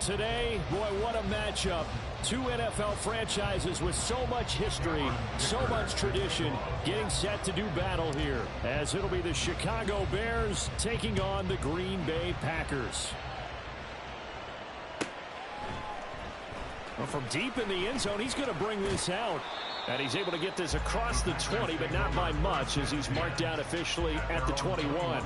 Today, boy, what a matchup. Two NFL franchises with so much history, so much tradition, getting set to do battle here, as it'll be the Chicago Bears taking on the Green Bay Packers. Well, from deep in the end zone, he's going to bring this out. And he's able to get this across the 20, but not by much, as he's marked down officially at the 21.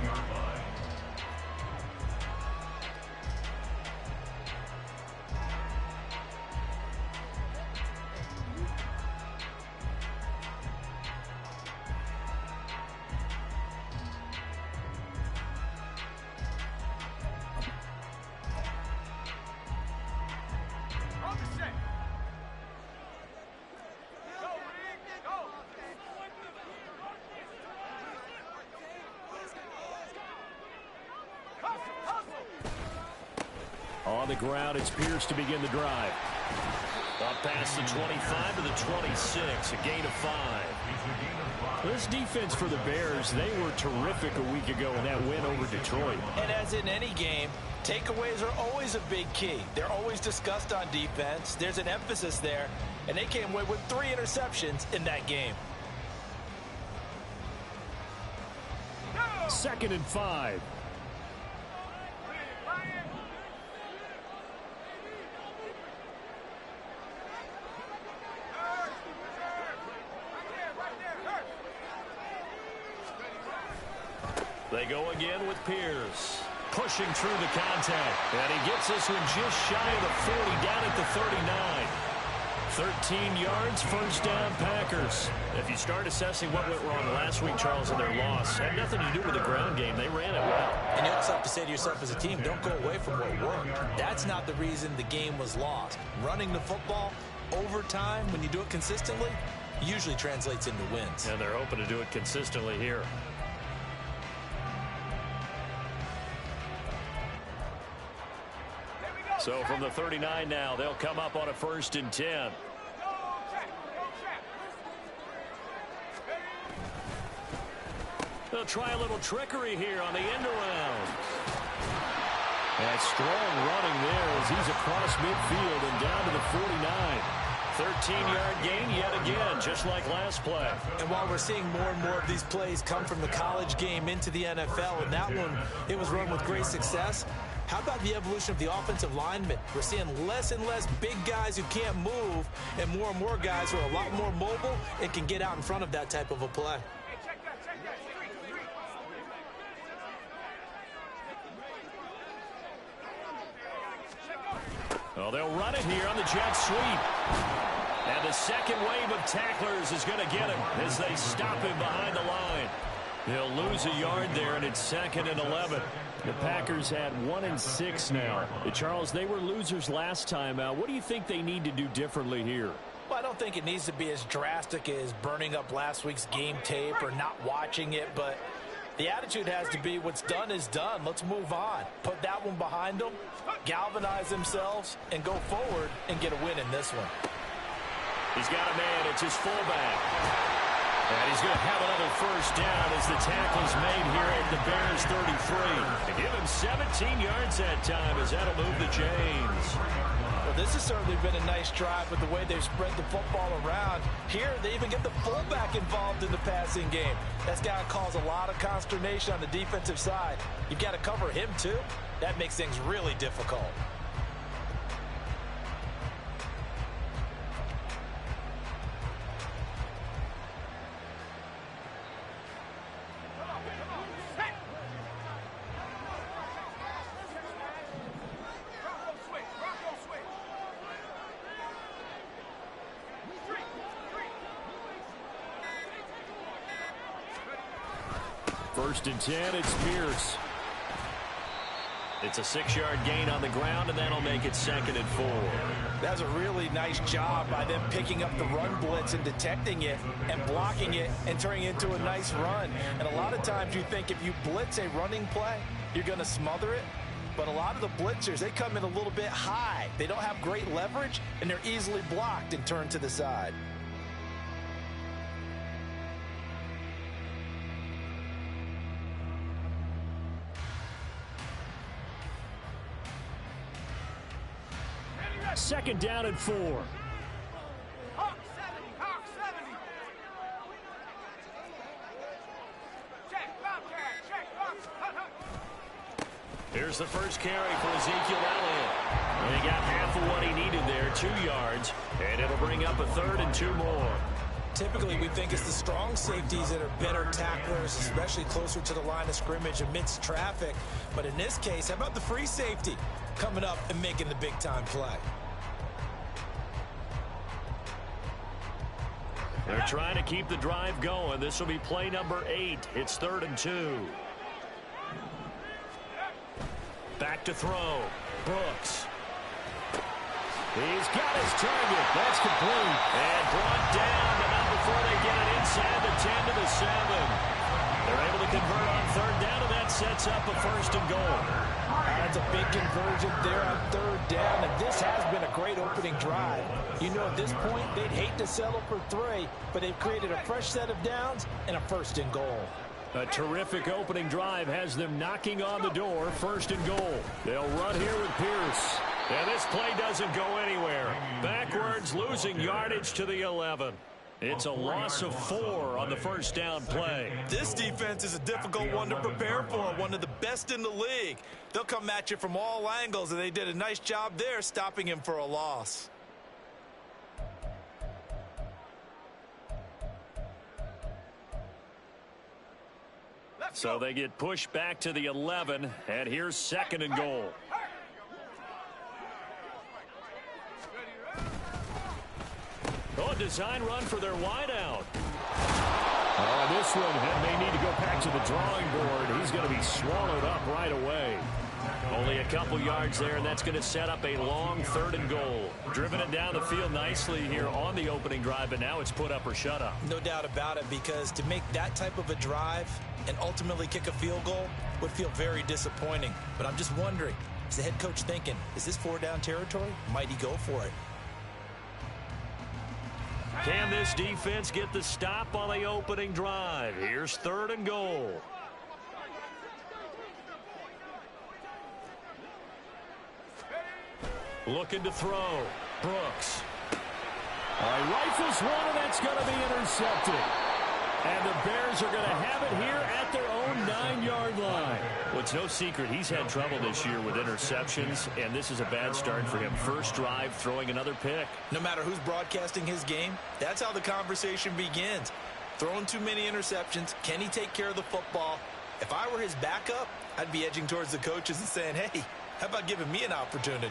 On the ground, it's Pierce to begin the drive. Up past the 25 to the 26, a gain of 5. This defense for the Bears, they were terrific a week ago in that win over Detroit. And as in any game, takeaways are always a big key. They're always discussed on defense. There's an emphasis there, and they came away with 3 interceptions in that game. 2nd and 5. They go again with Pierce. Pushing through the contact. And he gets this one just shy of the 40, down at the 39. 13 yards, first down, Packers. If you start assessing what went wrong last week, Charles, in their loss, it had nothing to do with the ground game. They ran it well. And you also have to say to yourself as a team, don't go away from what worked. That's not the reason the game was lost. Running the football over time, when you do it consistently, usually translates into wins. And they're hoping to do it consistently here. So from the 39 now, they'll come up on a 1st and 10. They'll try a little trickery here on the end around. And strong running there as he's across midfield and down to the 49. 13-yard gain yet again, just like last play. And while we're seeing more and more of these plays come from the college game into the NFL, and that one, it was run with great success. How about the evolution of the offensive linemen? We're seeing less and less big guys who can't move and more guys who are a lot more mobile and can get out in front of that type of a play. Well, they'll run it here on the jet sweep. And the second wave of tacklers is going to get him as they stop him behind the line. They'll lose a yard there, and it's 2nd and 11. The Packers had 1 and 6 now. Charles, they were losers last time out. What do you think they need to do differently here? Well, I don't think it needs to be as drastic as burning up last week's game tape or not watching it, but the attitude has to be what's done is done. Let's move on. Put that one behind them, galvanize themselves, and go forward and get a win in this one. He's got a man. It's his fullback. And he's going to have another first down as the tackle's made here at the Bears 33. To give him 17 yards that time as that'll move the chains. Well, this has certainly been a nice drive with the way they've spread the football around. Here, they even get the fullback involved in the passing game. That's got to cause a lot of consternation on the defensive side. You've got to cover him, too. That makes things really difficult. First and 10, it's Pierce. It's a 6-yard gain on the ground, and that'll make it 2nd and 4. That's a really nice job by them picking up the run blitz and detecting it and blocking it and turning it into a nice run. And a lot of times you think if you blitz a running play, you're going to smother it. But a lot of the blitzers, they come in a little bit high. They don't have great leverage, and they're easily blocked and turned to the side. Second down and 4. Hawk 70, Hawk 70. Check, Bobcat, check, Hawk. Here's the first carry for Ezekiel Elliott. And he got half of what he needed there, 2 yards. And it'll bring up a 3rd and 2 more. Typically, we think it's the strong safeties that are better tacklers, especially closer to the line of scrimmage amidst traffic. But in this case, how about the free safety coming up and making the big-time play? They're trying to keep the drive going. This will be play number 8. It's 3rd and 2. Back to throw. Brooks. He's got his target. That's complete. And brought down, but not before they get it inside the 10 to the 7. They're able to convert on 3rd down, and that sets up a 1st and goal. That's a big conversion there on 3rd down, and this has been a great opening drive. You know, at this point, they'd hate to settle for 3, but they've created a fresh set of downs and a 1st and goal. A terrific opening drive has them knocking on the door. 1st and goal. They'll run here with Pierce. And this play doesn't go anywhere. Backwards, losing yardage to the 11. It's a loss of 4 on the 1st down play. This defense is a difficult one to prepare for, one of the best in the league. They'll come at you from all angles, and they did a nice job there stopping him for a loss. So they get pushed back to the 11, and here's 2nd and goal. Oh, design run for their wideout. Oh, this one may need to go back to the drawing board. He's going to be swallowed up right away. Only a couple yards there, and that's going to set up a long 3rd and goal. Driven it down the field nicely here on the opening drive, but now it's put up or shut up. No doubt about it, because to make that type of a drive and ultimately kick a field goal would feel very disappointing. But I'm just wondering, is the head coach thinking, is this 4-down territory? Might he go for it? Can this defense get the stop on the opening drive? Here's 3rd and goal. Looking to throw. Brooks. Rifles one, and that's going to be intercepted. And the Bears are going to have it here at their own 9-yard line. Well, it's no secret he's had trouble this year with interceptions, and this is a bad start for him. First drive, throwing another pick. No matter who's broadcasting his game, that's how the conversation begins. Throwing too many interceptions, can he take care of the football? If I were his backup, I'd be edging towards the coaches and saying, hey, how about giving me an opportunity?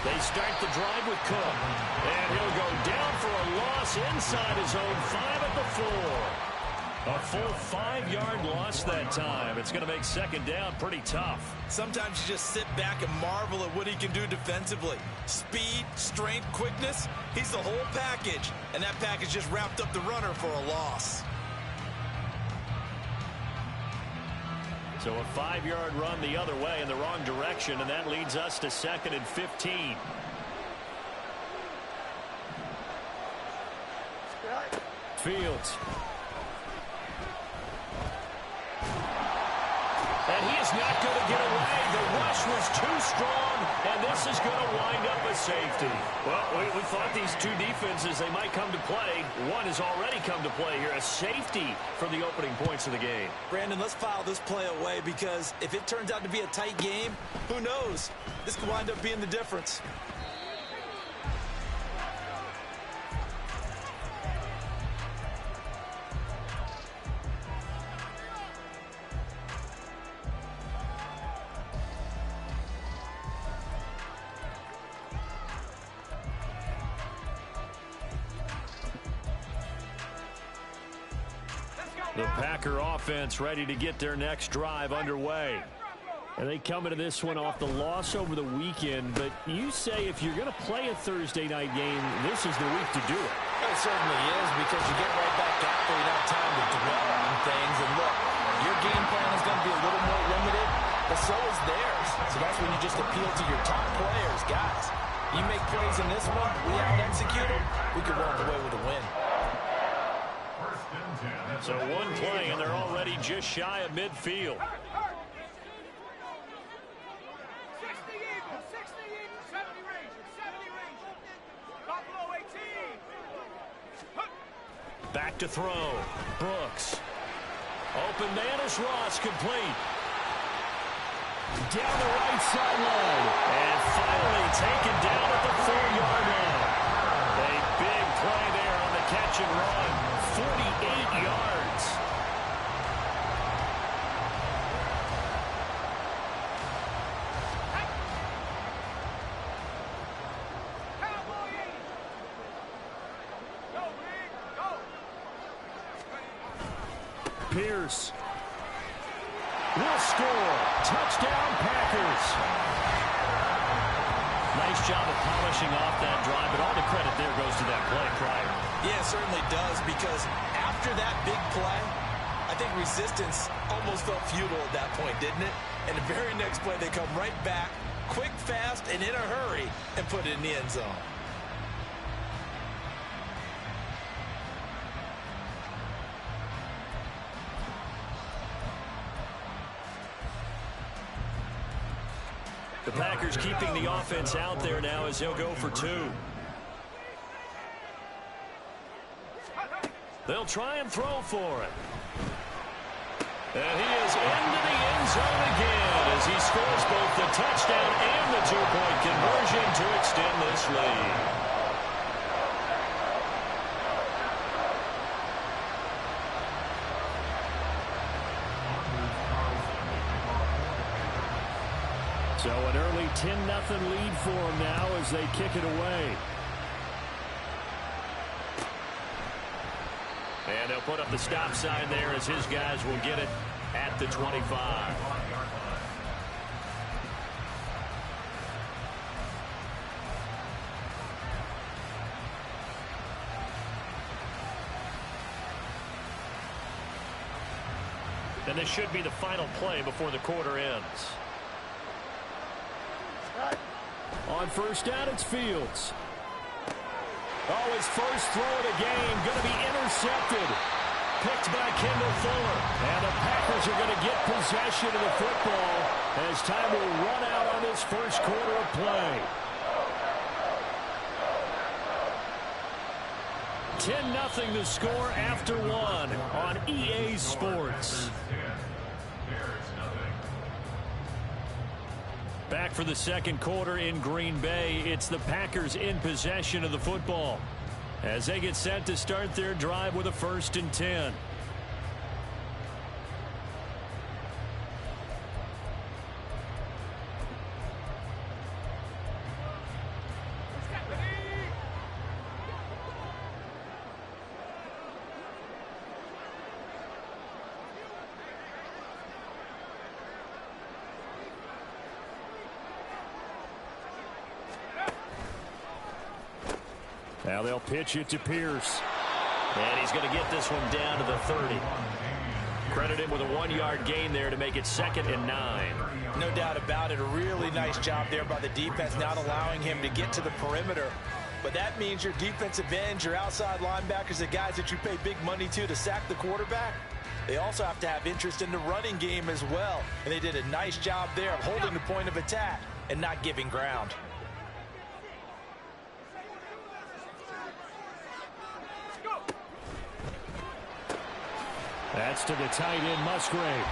They start the drive with Cook. And he'll go down for a loss inside his own 5 at the 4. A full 5-yard loss that time. It's going to make 2nd down pretty tough. Sometimes you just sit back and marvel at what he can do defensively. Speed, strength, quickness. He's the whole package. And that package just wrapped up the runner for a loss. So a 5-yard run the other way in the wrong direction, and that leads us to 2nd and 15. Fields. And he is not going to get away. The rush was too strong, and this is going to wind up a safety. Well, we thought these two defenses, they might come to play. One has already come to play here, a safety from the opening points of the game. Brandon, let's file this play away, because if it turns out to be a tight game, who knows? This could wind up being the difference. The Packer offense ready to get their next drive underway. And they come into this one off the loss over the weekend. But you say if you're going to play a Thursday night game, this is the week to do it. It certainly is, because you get right back after you don't have time to dwell on things. And look, your game plan is going to be a little more limited, but so is theirs. So that's when you just appeal to your top players. Guys, you make plays in this one, we out-execute them, we could walk away with a win. So one play, and they're already just shy of midfield. 60 Eagles, 70 Rangers, 70 Rangers. Buffalo 18. Back to throw. Brooks. Open man is Ross, complete. Down the right sideline. And finally taken down at the 4-yard line. A big play there on the catch and run. 48 yards. Cowboy 80. Go, Lee, go. Pierce will score. Touchdown, Packers. Nice job of polishing off that drive, but all the credit there goes to that play prior. Yeah, it certainly does, because after that big play, I think resistance almost felt futile at that point, didn't it? And the very next play, they come right back, quick, fast, and in a hurry, and put it in the end zone. The Packers keeping the offense out there now as they'll go for 2. They'll try and throw for it. And he is into the end zone again as he scores both the touchdown and the 2-point conversion to extend this lead. So an early 10-0 lead for them now as they kick it away. And they'll put up the stop sign there as his guys will get it at the 25. And this should be the final play before the quarter ends. On first down, it's Fields. Oh, his first throw of the game going to be intercepted. Picked by Kendall Fuller. And the Packers are going to get possession of the football as time will run out on this first quarter of play. 10-0 the score after 1 on EA Sports. Back for the second quarter in Green Bay. It's the Packers in possession of the football as they get set to start their drive with a 1st and 10. Now they'll pitch it to Pierce. And he's going to get this one down to the 30. Credit him with a 1-yard gain there to make it 2nd and 9. No doubt about it. A really nice job there by the defense, not allowing him to get to the perimeter. But that means your defensive ends, your outside linebackers, the guys that you pay big money to sack the quarterback, they also have to have interest in the running game as well. And they did a nice job there of holding the point of attack and not giving ground. That's to the tight end, Musgrave.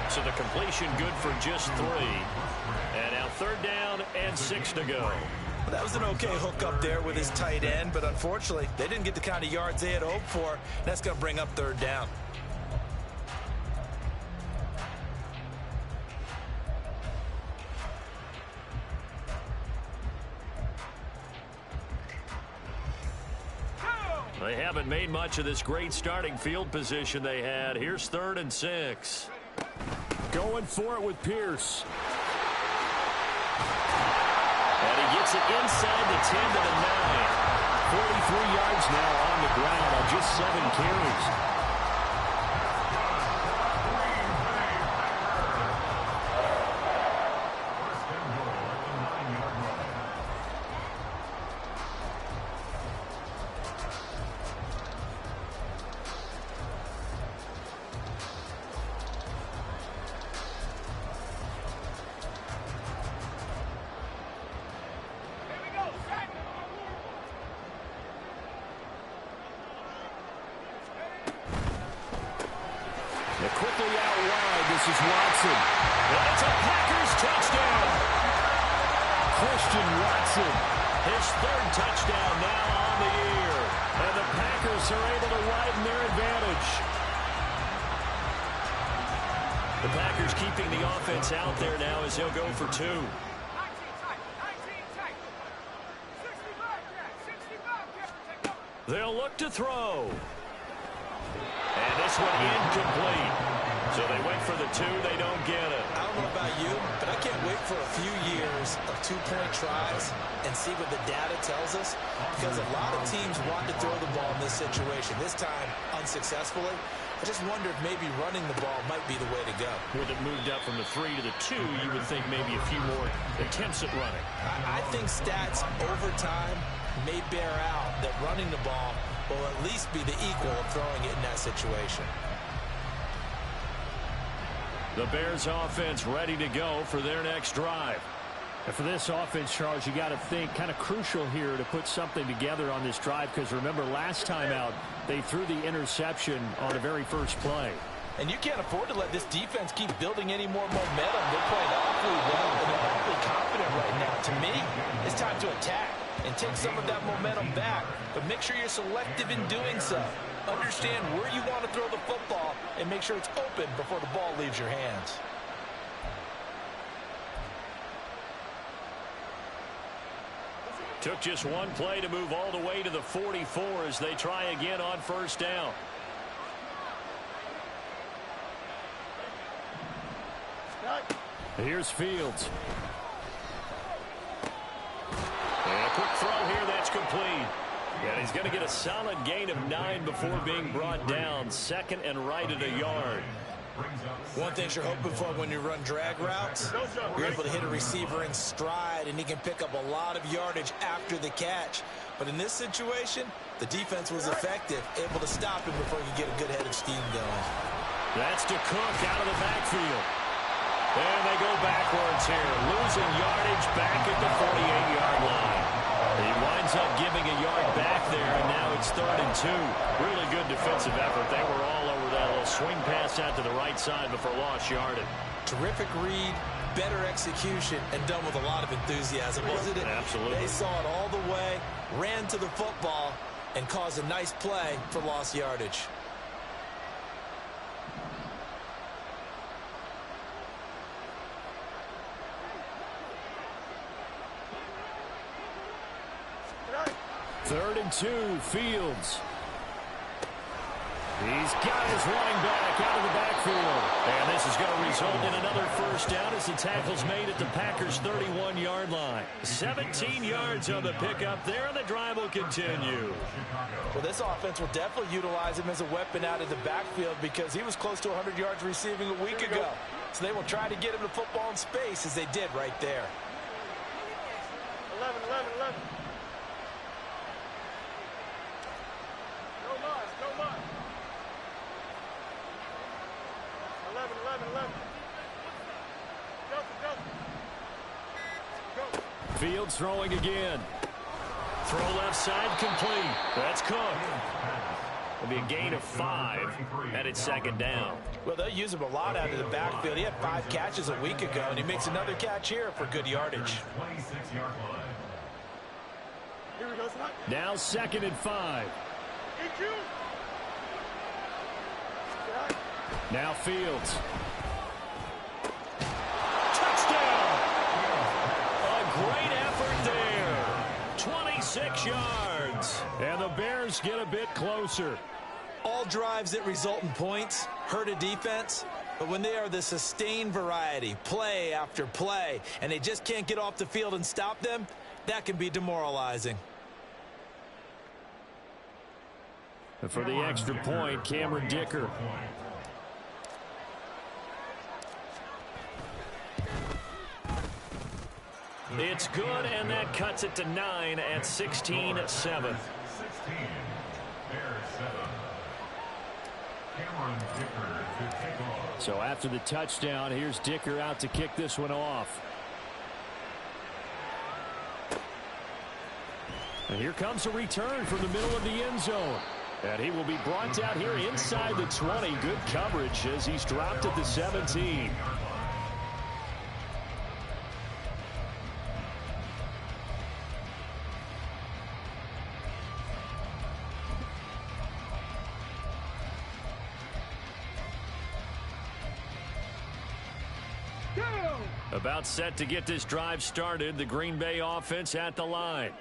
So the completion good for just 3. And now 3rd down and 6 to go. Well, that was an okay hook up there with his tight end, but unfortunately, they didn't get the kind of yards they had hoped for. That's going to bring up 3rd down. They haven't made much of this great starting field position they had. Here's 3rd and 6. Going for it with Pierce. And he gets it inside the 10 to the 9. 43 yards now on the ground on just 7 carries. This is Watson. And it's a Packers touchdown. Christian Watson, his third touchdown now on the year. And the Packers are able to widen their advantage. The Packers keeping the offense out there now as they'll go for 2. 19 tight. 19 tight. 65, Jack. 65, Jack. Take over. They'll look to throw. And this one incomplete. So they went for the 2. They don't get it. I don't know about you, but I can't wait for a few years of two-point tries and see what the data tells us, because a lot of teams want to throw the ball in this situation, this time unsuccessfully. I just wonder if maybe running the ball might be the way to go. With it moved up from the 3 to the 2, you would think maybe a few more attempts at running. I think stats over time may bear out that running the ball will at least be the equal of throwing it in that situation. The Bears offense ready to go for their next drive. And for this offense, Charles, you got to think kind of crucial here to put something together on this drive, because remember last time out they threw the interception on the very first play. And you can't afford to let this defense keep building any more momentum. They're playing awfully well, and they're awfully confident right now. To me, it's time to attack and take some of that momentum back, but make sure you're selective in doing so. Understand where you want to throw the football and make sure it's open before the ball leaves your hands. Took just one play to move all the way to the 44 as they try again on first down. Here's Fields. And a quick throw here that's complete. And he's going to get a solid gain of 9 before being brought down. Second and right at a yard. One thing you're hoping for when you run drag routes, you're able to hit a receiver in stride, and he can pick up a lot of yardage after the catch. But in this situation, the defense was effective, able to stop him before he could get a good head of steam going. That's to Cook out of the backfield. And they go backwards here, losing yardage back at the 48-yard line. He winds up giving a yard back there, and now it's 3rd and 2. Really good defensive effort. They were all over that little swing pass out to the right side before lost yardage. Terrific read, better execution, and done with a lot of enthusiasm, wasn't it? Absolutely. They saw it all the way, ran to the football, and caused a nice play for lost yardage. Third and 2, Fields. He's got his running back out of the backfield. And this is going to result in another first down as the tackle's made at the Packers' 31-yard line. 17 yards on the pickup there, and the drive will continue. Well, this offense will definitely utilize him as a weapon out of the backfield because he was close to 100 yards receiving a week ago. So they will try to get him the football in space as they did right there. 11, 11, 11. No loss, no loss. 11, 11, 11. Go. Fields throwing again. Throw left side complete. That's Cook. It'll be a gain of 5, and it's 2nd down. Well, they'll use him a lot out of the backfield. He had 5 catches a week ago, and he makes another catch here for good yardage. Here we go, son. Now 2nd and 5. EQ. Now Fields. Touchdown! A great effort there. 26 yards. And the Bears get a bit closer. All drives that result in points hurt a defense, but when they are the sustained variety, play after play, and they just can't get off the field and stop them, that can be demoralizing. And for the extra point, Cameron Dicker. It's good, and that cuts it to 9 at 16-7. So after the touchdown, here's Dicker out to kick this one off. And here comes a return from the middle of the end zone. And he will be brought down here inside the 20. Good coverage as he's dropped at the 17. About set to get this drive started. The Green Bay offense at the line.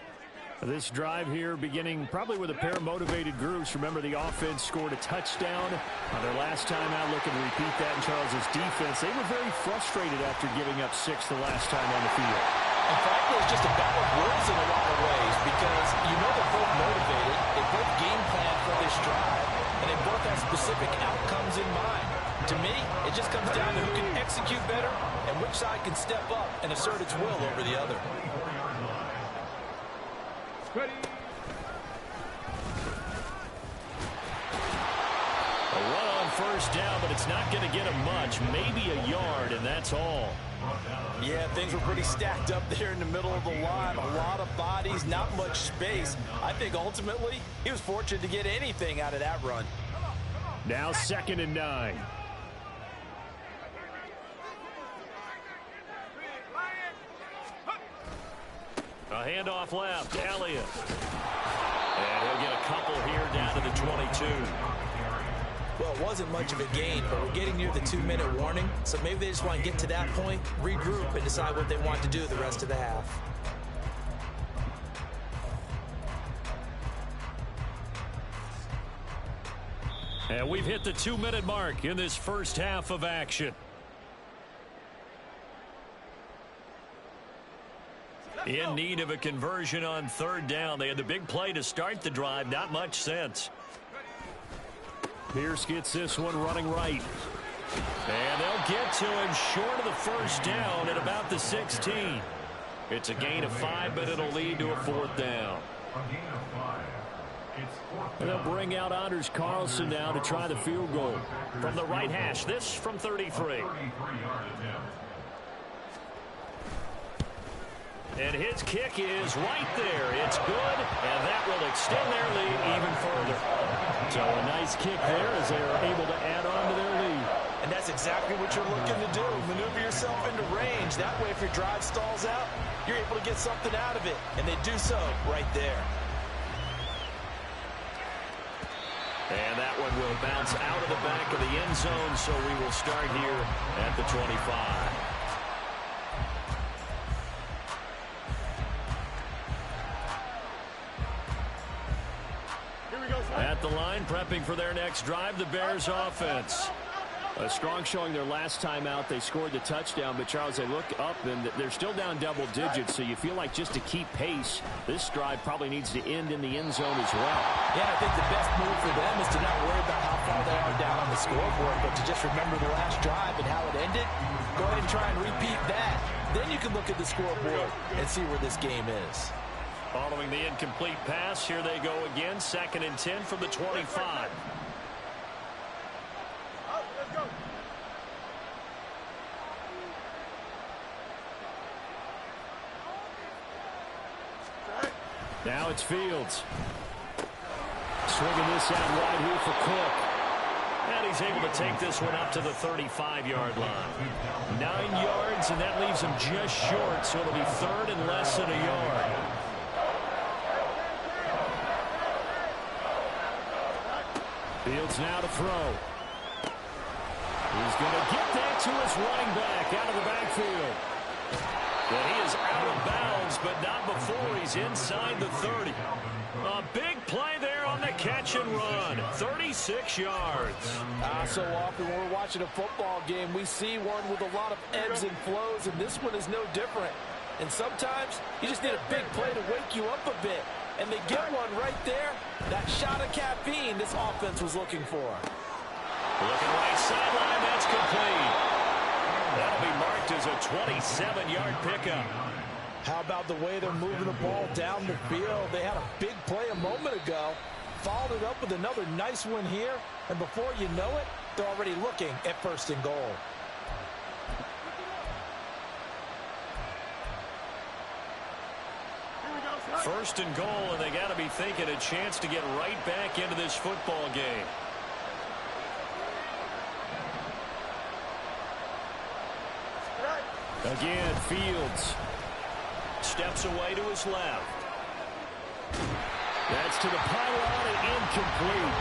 This drive here beginning probably with a pair of motivated groups. Remember, the offense scored a touchdown on their last time out. Looking to repeat that in Charles's defense. They were very frustrated after giving up 6 the last time on the field. And frankly, it's just a battle of words in a lot of ways because you know they're both motivated. They both game plan for this drive, and they both have specific outcomes in mind. To me, it just comes down to who can execute better and which side can step up and assert its will over the other. Ready. A run on first down, but it's not going to get him much. Maybe a yard, and that's all. Yeah, things were pretty stacked up there in the middle of the line. A lot of bodies, not much space. I think ultimately he was fortunate to get anything out of that run. Now 2nd and 9. A handoff left, Elliott. And he'll get a couple here down to the 22. Well, it wasn't much of a gain, but we're getting near the 2-minute warning, so maybe they just want to get to that point, regroup, and decide what they want to do the rest of the half. And we've hit the 2-minute mark in this first half of action. In need of a conversion on 3rd down. They had the big play to start the drive. Not much sense. Pierce gets this one running right. And they'll get to him short of the first down at about the 16. It's a gain of 5, but it'll lead to a 4th down. And they'll bring out Anders Carlson now to try the field goal. From the right hash, this from 33. And his kick is right there. It's good, and that will extend their lead even further. So a nice kick there as they are able to add on to their lead. And that's exactly what you're looking to do. Maneuver yourself into range. That way, if your drive stalls out, you're able to get something out of it. And they do so right there. And that one will bounce out of the back of the end zone, so we will start here at the 25. At the line, prepping for their next drive, the Bears offense. A strong showing their last time out. They scored the touchdown, but Charles, they look up and they're still down double digits, so you feel like just to keep pace, this drive probably needs to end in the end zone as well. Yeah, I think the best move for them is to not worry about how far they are down on the scoreboard, but to just remember the last drive and how it ended. Go ahead and try and repeat that. Then you can look at the scoreboard and see where this game is. Following the incomplete pass, here they go again. 2nd and 10 from the 25. Now it's Fields. Swinging this out wide here for Cook. And he's able to take this one up to the 35-yard line. 9 yards, and that leaves him just short, so it'll be 3rd and less than a yard. Fields now to throw. He's going to get that to his running back out of the backfield. Well, he is out of bounds, but not before he's inside the 30. A big play there on the catch and run. 36 yards. So often when we're watching a football game, we see one with a lot of ebbs and flows, and this one is no different. And sometimes you just need a big play to wake you up a bit. And they get one right there. That shot of caffeine this offense was looking for. Looking right sideline, that's complete. That'll be marked as a 27-yard pickup. How about the way they're moving the ball down the field? They had a big play a moment ago, followed it up with another nice one here, and before you know it, they're already looking at 1st and goal. First and goal, and they got to be thinking a chance to get right back into this football game. Again, Fields Steps away to his left. That's to the pylon and incomplete.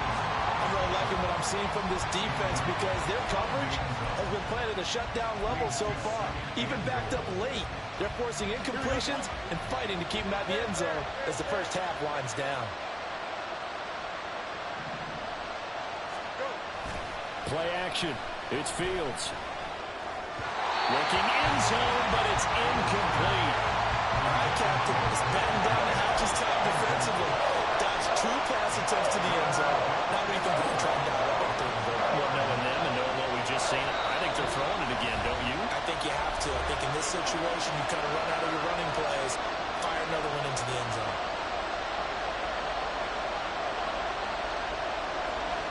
I'm really liking what I'm seeing from this defense because their coverage has been playing at a shutdown level so far. Even backed up late, they're forcing incompletions and fighting to keep them out of the end zone as the first half winds down. Play action. It's Fields. Looking in zone, but it's incomplete. All right, Captain, it's batting down the hatches time defensively. Dodge 2 pass attempts to the end zone. Now what do you think they're trying to dial up on 3rd and goal? Well, knowing them and knowing what we just seen, I think they're throwing it again, don't you? I think you have to. I think in this situation, you kind of run out of your running plays, fire another one into the end zone.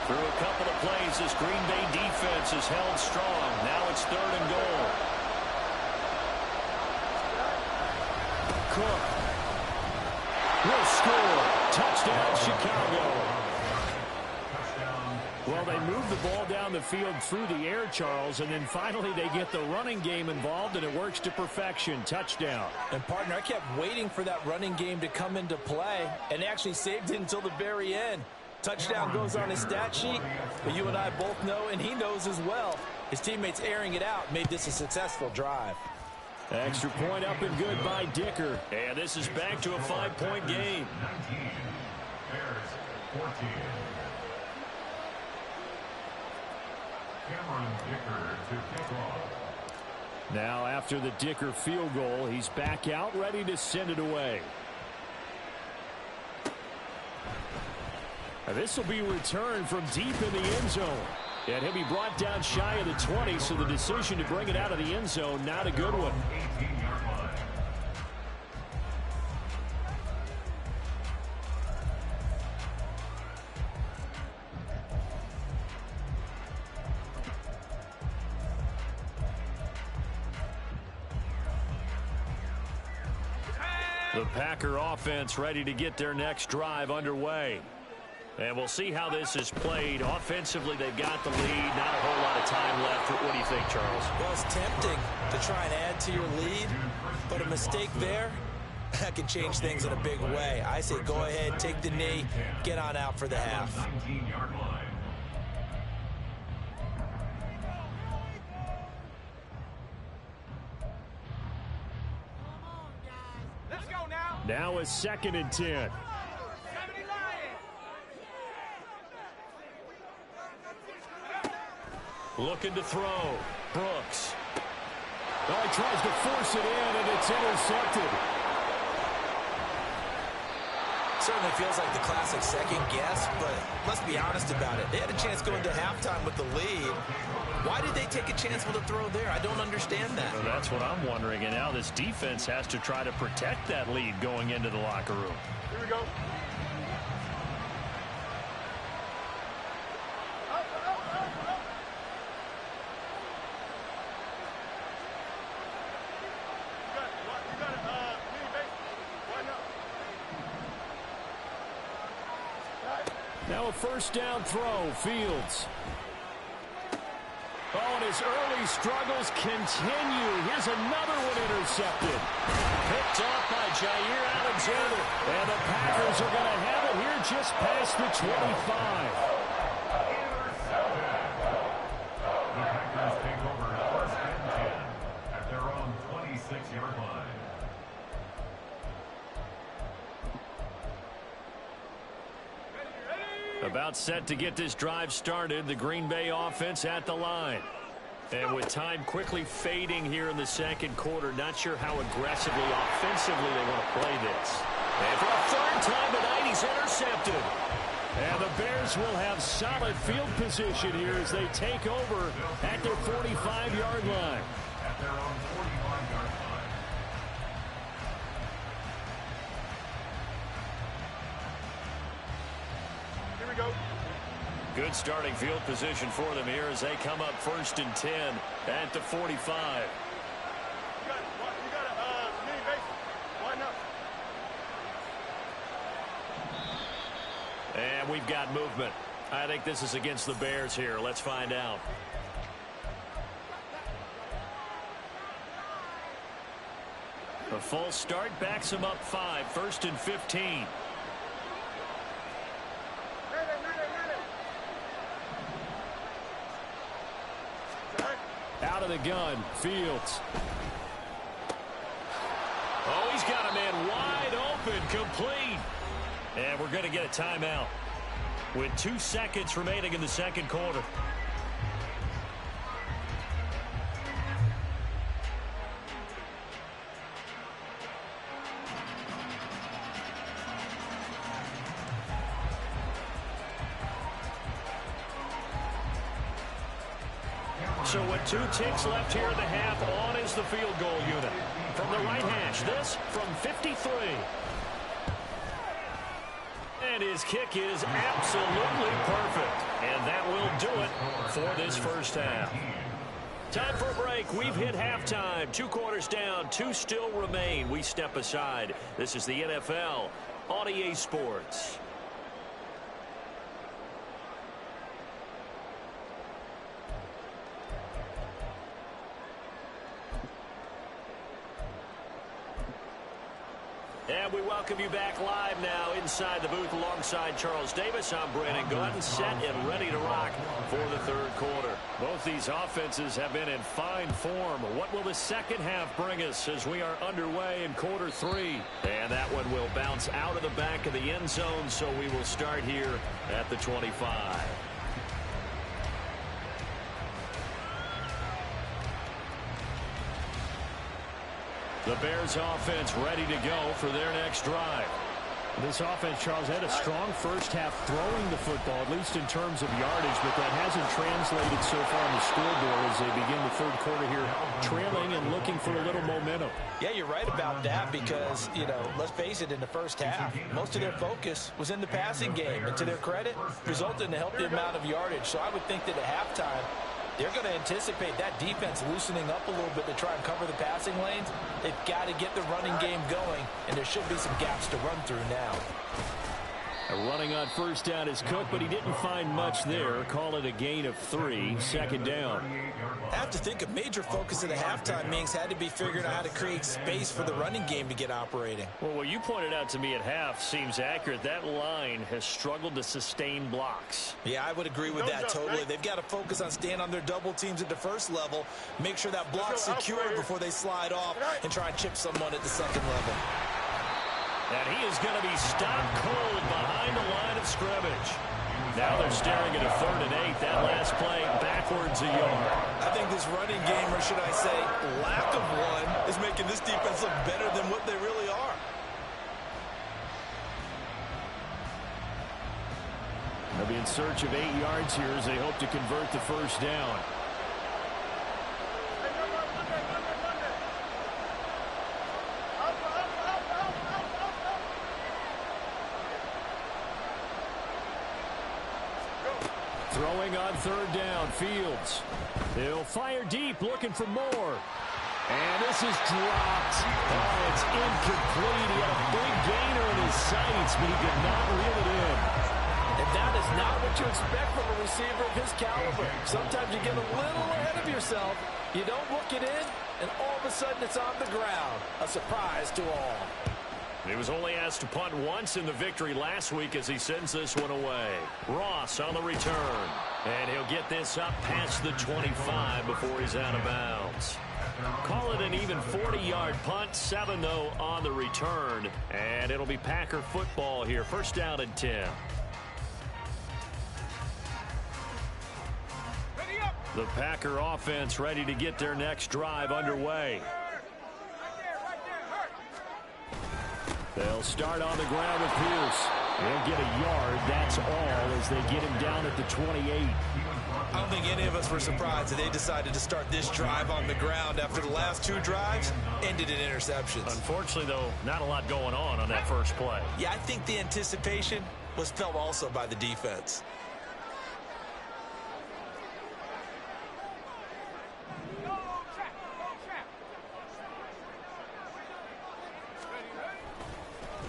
Through a couple of plays, this Green Bay defense is held strong. Now it's 3rd and goal. Cook will score. Touchdown, Chicago. Well, they move the ball down the field through the air, Charles, and then finally they get the running game involved, and it works to perfection. Touchdown. And, partner, I kept waiting for that running game to come into play, and actually saved it until the very end. Touchdown goes on his stat sheet, but you and I both know, and he knows as well, his teammates airing it out made this a successful drive. Extra point up and good by Dicker. And this is back to a 5-point game. 19, Bears 14. Cameron Dicker to kick off. Now after the Dicker field goal, he's back out ready to send it away. Now this will be returned from deep in the end zone. And he'll be brought down shy of the 20, so the decision to bring it out of the end zone, not a good one. 18-yard line. The Packer offense ready to get their next drive underway. And we'll see how this is played. Offensively, they've got the lead. Not a whole lot of time left. What do you think, Charles? Well, it's tempting to try and add to your lead, but a mistake there, that can change things in a big way. I say go ahead, take the knee, get on out for the half. 19-yard line. Let's go now. Now a 2nd and 10. 70 Lions. Looking to throw. Brooks. Oh, he tries to force it in, and it's intercepted. Certainly feels like the classic second guess, but let's be honest about it. They had a chance going to halftime with the lead. Why did they take a chance with a throw there? I don't understand that. Well, that's what I'm wondering. And now this defense has to try to protect that lead going into the locker room. Here we go. Now a first down throw, Fields. Oh, and his early struggles continue. Here's another one intercepted. Picked off by Jair Alexander. And the Packers are going to have it here just past the 25. The Packers take over 1st and 10 at their own 26-yard line. About set to get this drive started. The Green Bay offense at the line. And with time quickly fading here in the second quarter, not sure how aggressively, offensively they want to play this. And for a 3rd time tonight, he's intercepted. And the Bears will have solid field position here as they take over at their 45-yard line. At their own 45-yard line. Here we go. Good starting field position for them here as they come up 1st and 10 at the 45. You got a mini base. Widen up. And we've got movement. I think this is against the Bears here. Let's find out. A full start backs him up 5. 1st and 15. Out of the gun, Fields. Oh, he's got a man wide open, complete. And we're going to get a timeout with 2 seconds remaining in the second quarter. So with 2 ticks left here in the half, on is the field goal unit. From the right hash, this from 53. And his kick is absolutely perfect. And that will do it for this first half. Time for a break. We've hit halftime. 2 quarters down, 2 still remain. We step aside. This is the NFL on EA Sports. And we welcome you back live now inside the booth alongside Charles Davis. I'm Brandon Gaudin, set and ready to rock for the third quarter. Both these offenses have been in fine form. What will the second half bring us as we are underway in quarter 3? And that one will bounce out of the back of the end zone, so we will start here at the 25. The Bears offense ready to go for their next drive. This offense, Charles, had a strong first half throwing the football, at least in terms of yardage, but that hasn't translated so far on the scoreboard as they begin the third quarter here, trailing and looking for a little momentum. Yeah, you're right about that because, let's face it, in the first half, most of their focus was in the passing game. And to their credit, resulted in a healthy amount of yardage. So I would think that at halftime, they're going to anticipate that defense loosening up a little bit to try and cover the passing lanes. They've got to get the running game going, and there should be some gaps to run through now. Running on first down is Cook, but he didn't find much there. Call it a gain of 3. Second down. I have to think a major focus of the halftime meetings had to be figuring out how to create space for the running game to get operating. Well, what you pointed out to me at half seems accurate. That line has struggled to sustain blocks. Yeah, I would agree with that totally. They've got to focus on staying on their double teams at the first level, make sure that block's secure before they slide off, and try and chip someone at the second level. And he is going to be stopped cold behind the line of scrimmage. Now they're staring at a 3rd and 8. That last play backwards a yard. I think this running game, or should I say lack of one, is making this defense look better than what they really are. They'll be in search of 8 yards here as they hope to convert the first down. Throwing on 3rd down, Fields. He'll fire deep, looking for more. And this is dropped. Oh, it's incomplete. He had a big gainer in his sights, but he could not reel it in. And that is not what you expect from a receiver of his caliber. Sometimes you get a little ahead of yourself. You don't look it in, and all of a sudden it's on the ground. A surprise to all. He was only asked to punt once in the victory last week as he sends this one away. Ross on the return. And he'll get this up past the 25 before he's out of bounds. Call it an even 40-yard punt. 7, though, on the return. And it'll be Packer football here. First down and 10. The Packer offense ready to get their next drive underway. They'll start on the ground with Pierce. They'll get a yard, that's all, as they get him down at the 28. I don't think any of us were surprised that they decided to start this drive on the ground after the last 2 drives ended in interceptions. Unfortunately, though, not a lot going on that first play. Yeah, I think the anticipation was felt also by the defense.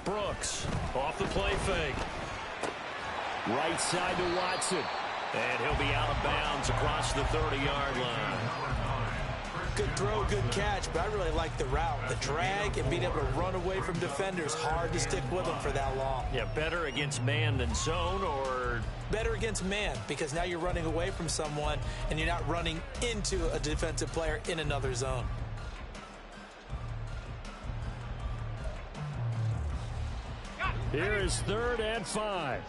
Brooks off the play fake. Right side to Watson. And he'll be out of bounds across the 30-yard line. Good throw, good catch, but I really like the route. The drag and being able to run away from defenders, hard to stick with them for that long. Yeah, better against man than zone, or? Better against man, because now you're running away from someone and you're not running into a defensive player in another zone. Here is 3rd and 5.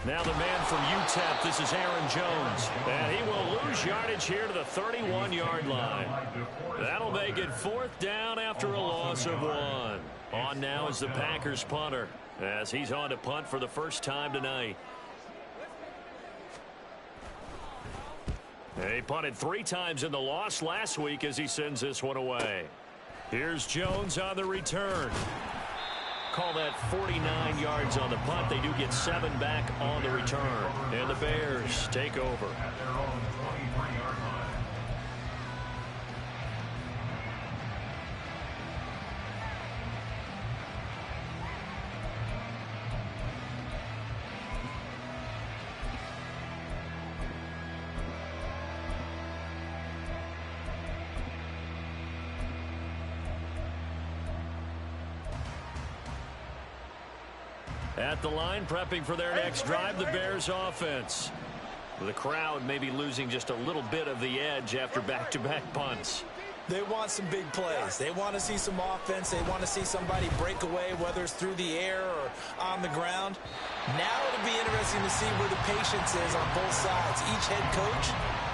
Now the man from UTEP, this is Aaron Jones. And he will lose yardage here to the 31-yard line. That'll make it 4th down after a loss of 1. On now is the Packers punter, as he's on to punt for the first time tonight. He punted 3 times in the loss last week as he sends this one away. Here's Jones on the return. Call that 49 yards on the punt. They do get 7 back on the return. And the Bears take over. At their own 23-yard line. At the line, prepping for their next drive, the Bears offense. The crowd may be losing just a little bit of the edge after back-to-back punts. They want some big plays. They want to see some offense. They want to see somebody break away, whether it's through the air or on the ground. Now it'll be interesting to see where the patience is on both sides. Each head coach,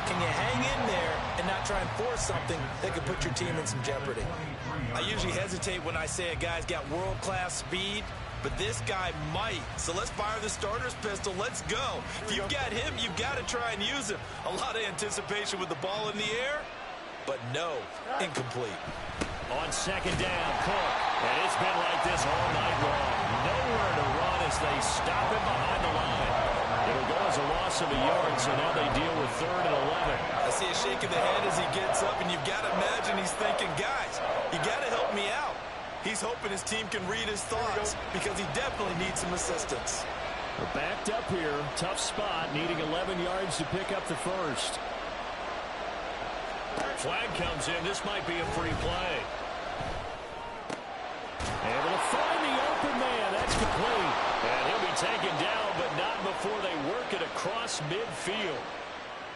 can you hang in there and not try and force something that could put your team in some jeopardy? I usually hesitate when I say a guy's got world-class speed, but this guy might. So let's fire the starter's pistol. Let's go. If you've got him, you've got to try and use him. A lot of anticipation with the ball in the air, but no, incomplete. On 2nd down, Cook. And it's been like this all night long. Nowhere to run as they stop him behind the line. It'll go as a loss of a yard, so now they deal with 3rd and 11. I see a shake of the head as he gets up, and you've got to imagine he's thinking, guys, you got to help me out. He's hoping his team can read his thoughts because he definitely needs some assistance. We're backed up here. Tough spot, needing 11 yards to pick up the first. Flag comes in. This might be a free play. Able to find the open man. That's complete. And he'll be taken down, but not before they work it across midfield.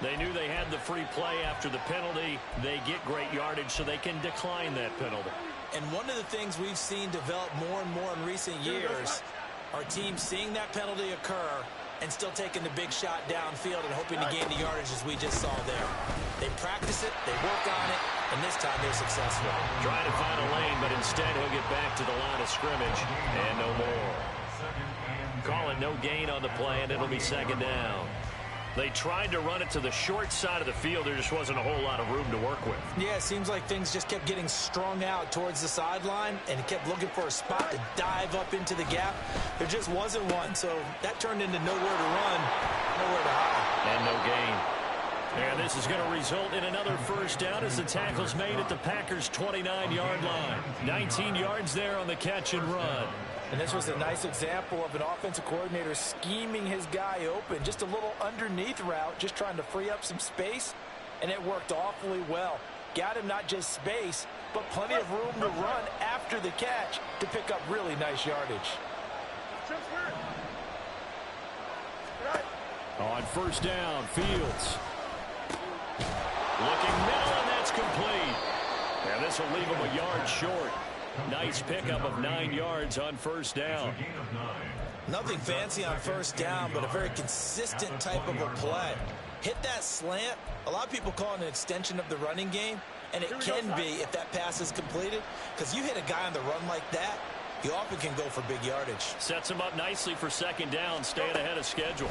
They knew they had the free play after the penalty. They get great yardage, so they can decline that penalty. And one of the things we've seen develop more and more in recent years are teams seeing that penalty occur and still taking the big shot downfield and hoping to gain the yardage as we just saw there. They practice it, they work on it, and this time they're successful. Trying to find a lane, but instead he'll get back to the line of scrimmage and no more. Call it no gain on the play, and it'll be 2nd down. They tried to run it to the short side of the field. There just wasn't a whole lot of room to work with. Yeah, it seems like things just kept getting strung out towards the sideline, and he kept looking for a spot to dive up into the gap. There just wasn't one, so that turned into nowhere to run, nowhere to hide. And no gain. And this is going to result in another 1st down as the tackle's made at the Packers' 29-yard line. 19 yards there on the catch and run. And this was a nice example of an offensive coordinator scheming his guy open. Just a little underneath route, just trying to free up some space, and it worked awfully well. Got him not just space, but plenty of room to run after the catch to pick up really nice yardage. On 1st down, Fields. Looking middle, and that's complete. And this will leave him a yard short. Nice pickup of 9 yards on 1st down. Nothing fancy on 1st down, but a very consistent type of a play. Hit that slant. A lot of people call it an extension of the running game, and it can be if that pass is completed, because you hit a guy on the run like that, you often can go for big yardage. Sets him up nicely for 2nd down, staying ahead of schedule.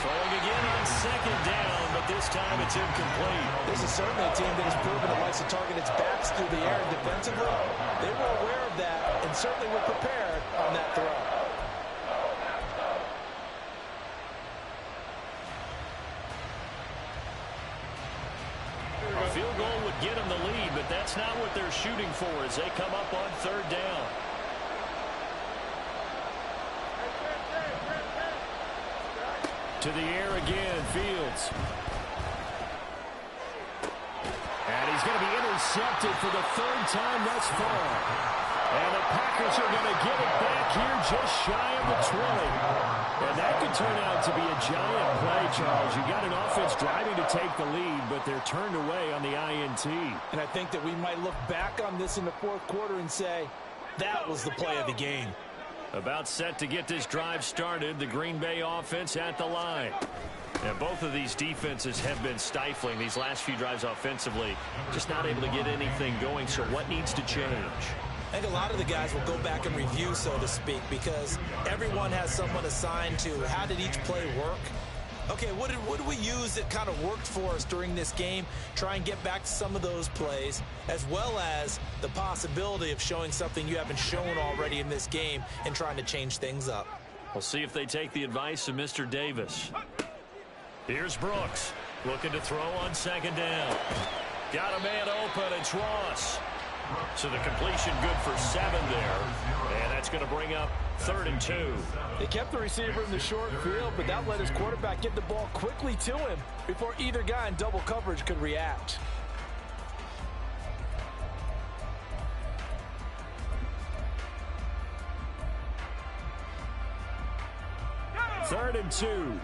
Throwing again on 2nd down, but this time it's incomplete. This is certainly a team that has proven it likes to target its backs through the air and defensively. They were aware of that and certainly were prepared on that throw. A field goal would get them the lead, but that's not what they're shooting for as they come up on third down. To the air again, Fields. And he's going to be intercepted for the third time thus far. And the Packers are going to get it back here just shy of the 20. And that could turn out to be a giant play, Charles. You got an offense driving to take the lead, but they're turned away on the INT. And I think that we might look back on this in the fourth quarter and say, that was the play of the game. About set to get this drive started, the Green Bay offense at the line. And both of these defenses have been stifling these last few drives offensively. Just not able to get anything going, so what needs to change? I think a lot of the guys will go back and review, so to speak, because everyone has someone assigned to how did each play work. Okay, what did we use that kind of worked for us during this game? Try and get back to some of those plays, as well as the possibility of showing something you haven't shown already in this game and trying to change things up. We'll see if they take the advice of Mr. Davis. Here's Brooks, looking to throw on second down. Got a man open, it's Ross. So the completion good for 7 there. And that's going to bring up 3rd and 2. They kept the receiver in the short field, but that let his quarterback get the ball quickly to him before either guy in double coverage could react. Third and 2.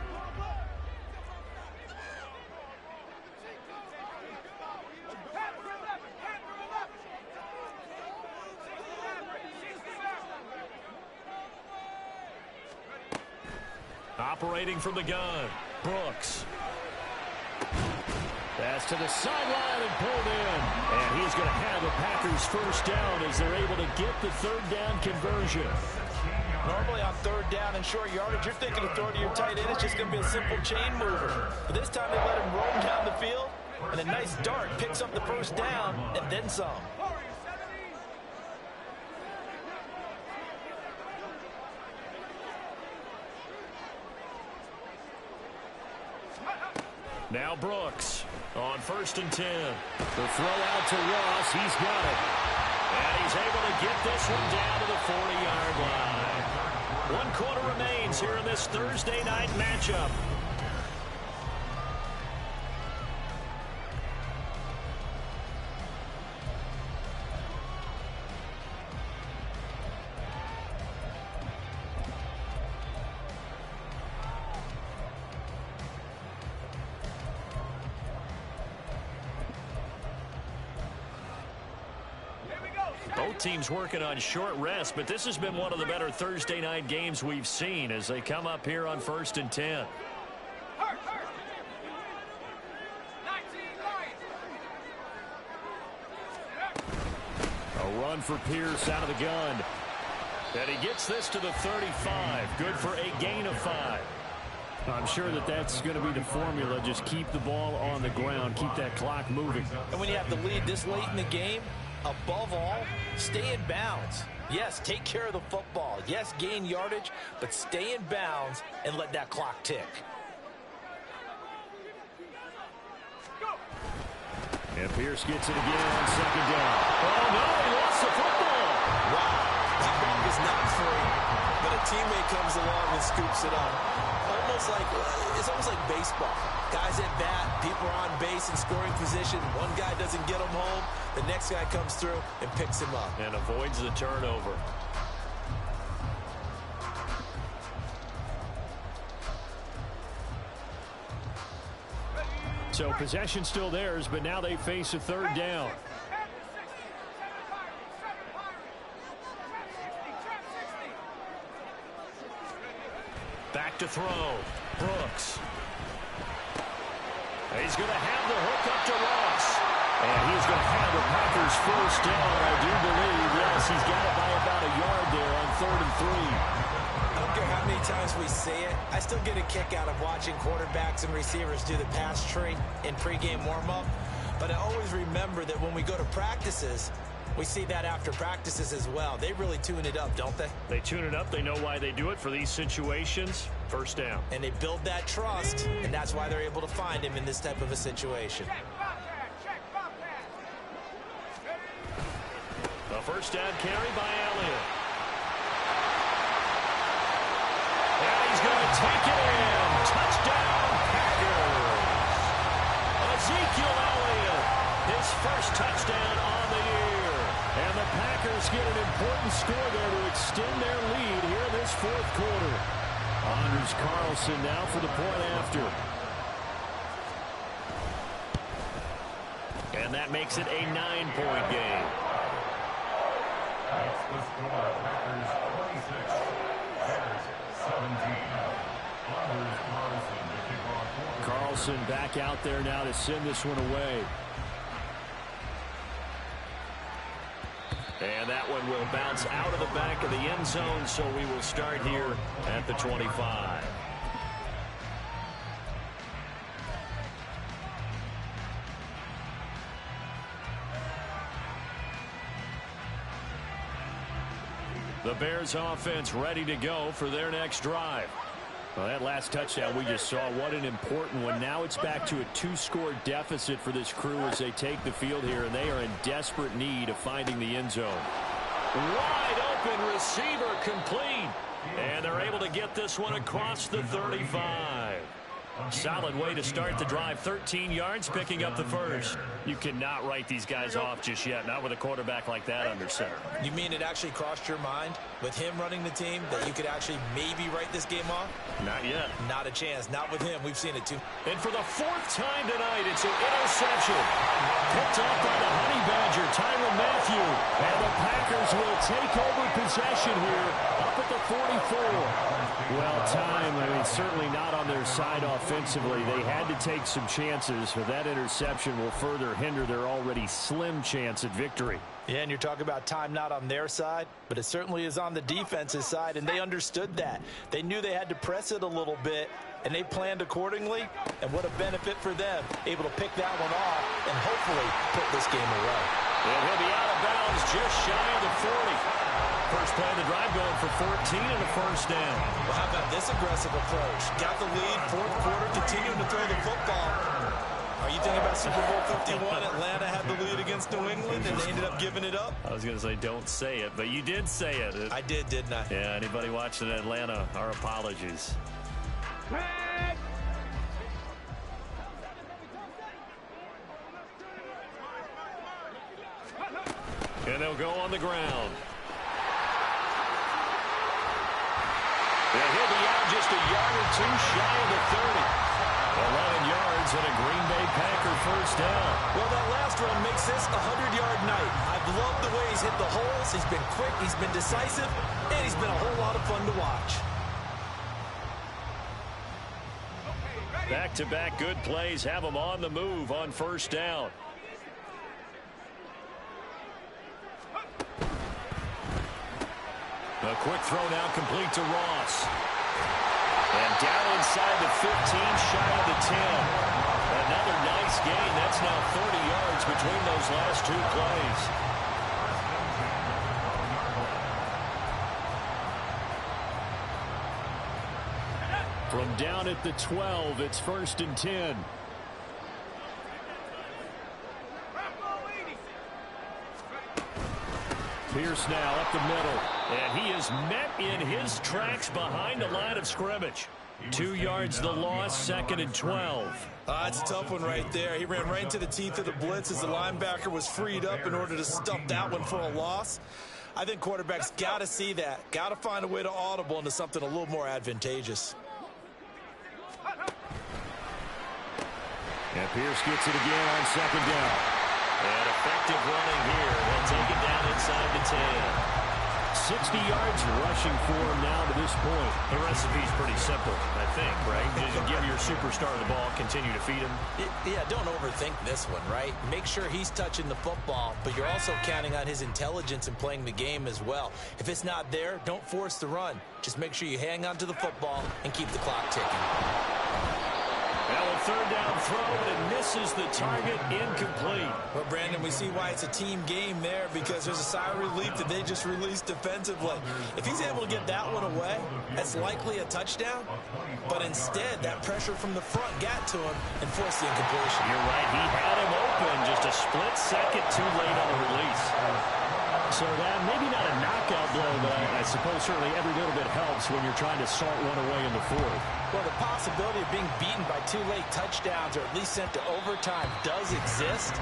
Operating from the gun, Brooks. Pass to the sideline and pulled in. And he's going to have the Packers first down as they're able to get the third down conversion. Normally on third down and short yardage, you're thinking of throwing to your tight end. It's just going to be a simple chain mover. But this time they let him roam down the field, and a nice dart picks up the first down and then some. Now Brooks on 1st and 10. The throw out to Ross. He's got it. And he's able to get this one down to the 40-yard line. 1 quarter remains here in this Thursday night matchup. Both teams working on short rest, but this has been one of the better Thursday night games we've seen as they come up here on 1st and 10. A run for Pierce out of the gun. And he gets this to the 35. Good for a gain of 5. I'm sure that that's going to be the formula. Just keep the ball on the ground. Keep that clock moving. And when you have the lead this late in the game, above all, stay in bounds. Yes, take care of the football. Yes, gain yardage, but stay in bounds and let that clock tick. And Pierce gets it again on second down. Oh, no, he lost the football. Wow, that ball was not free, but a teammate comes along and scoops it up. It's almost like baseball. Guys at bat, people are on base in scoring position. One guy doesn't get him home. The next guy comes through and picks him up. And avoids the turnover. So possession still theirs, but now they face a third down. Back to throw. Brooks. He's going to have the hook up to Ross. And he's going to have the Packers first down, I do believe. Yes, he's got it by about a yard there on 3rd and 3. I don't care how many times we say it, I still get a kick out of watching quarterbacks and receivers do the pass tree in pregame warm-up. But I always remember that when we go to practices, we see that after practices as well. They really tune it up, don't they? They tune it up. They know why they do it for these situations. First down. And they build that trust, and that's why they're able to find him in this type of a situation. Check, The first down carry by Elliott. And he's going to take it in. Touchdown, Packers. Ezekiel Elliott, his first touchdown on the year. And the Packers get an important score there to extend their lead here in this fourth quarter. Anders Carlson now for the point after. And that makes it a 9-point game. That's the score. Packers 26, Bears 17. Anders Carlson to kick off. Carlson back out there now to send this one away. And that one will bounce out of the back of the end zone, so we will start here at the 25. The Bears offense ready to go for their next drive. Well, that last touchdown we just saw, what an important one. Now it's back to a 2-score deficit for this crew as they take the field here, and they are in desperate need of finding the end zone. Wide open receiver complete. And they're able to get this one across the 35. Solid way to start the drive. 13 yards, picking up the first. You cannot write these guys off just yet, not with a quarterback like that under center. You mean it actually crossed your mind with him running the team that you could actually maybe write this game off? Not yet. Not a chance. Not with him. We've seen it too. And for the fourth time tonight, it's an interception. Picked up by the Honey Badger, Tyrann Mathieu. And the Packers will take over possession here up at the 44. Well, time, I mean, certainly not on their side offensively. They had to take some chances, but that interception will further hinder their already slim chance at victory. Yeah, and you're talking about time not on their side, but it certainly is on the defense's side, and they understood that. They knew they had to press it a little bit, and they planned accordingly, and what a benefit for them, able to pick that one off and hopefully put this game away. And he'll be out of bounds just shy of the 40. First play of the drive going for 14 and a first down. Well, how about this aggressive approach? Got the lead, fourth quarter, continuing to throw the football. Are you thinking about Super Bowl 51? Atlanta had the lead against New England, and they ended up giving it up. I was going to say don't say it, but you did say it. I did, didn't I? Yeah, anybody watching Atlanta, our apologies. And they'll go on the ground. And he'll be out just a yard or two shy of the 30. 11 yards and a Green Bay Packer first down. Well, that last run makes this a 100-yard night. I've loved the way he's hit the holes. He's been quick, he's been decisive, and he's been a whole lot of fun to watch. Back-to-back good plays have him on the move on first down. A quick throw now complete to Ross. And down inside the 15, shy of the 10. Another nice gain. That's now 30 yards between those last two plays. From down at the 12, it's 1st and 10. Pierce now up the middle. And he is met in his tracks behind the line of scrimmage. 2 yards the loss, 2nd and 12. It's a tough one right there. He ran right into the teeth of the blitz as the linebacker was freed up in order to stuff that one for a loss. I think quarterbacks got to see that. Got to find a way to audible into something a little more advantageous. And Pierce gets it again on 2nd down. And effective running here. They'll take it down inside the 10. 60 yards rushing for him now to this point. The recipe's pretty simple, I think, right? Just give your superstar the ball, continue to feed him. Yeah, don't overthink this one, right? Make sure he's touching the football, but you're also counting on his intelligence in playing the game as well. If it's not there, don't force the run. Just make sure you hang on to the football and keep the clock ticking. Now a third down throw, and it misses the target, incomplete. Well, Brandon, we see why it's a team game there, because there's a sigh of relief that they just released defensively. If he's able to get that one away, that's likely a touchdown. But instead, that pressure from the front got to him and forced the incompletion. You're right. He had him open, just a split second too late on the release. So that maybe not a knockout blow, but I suppose certainly every little bit helps when you're trying to salt one away in the fourth. Well, the possibility of being beaten by 2 late touchdowns or at least sent to overtime does exist.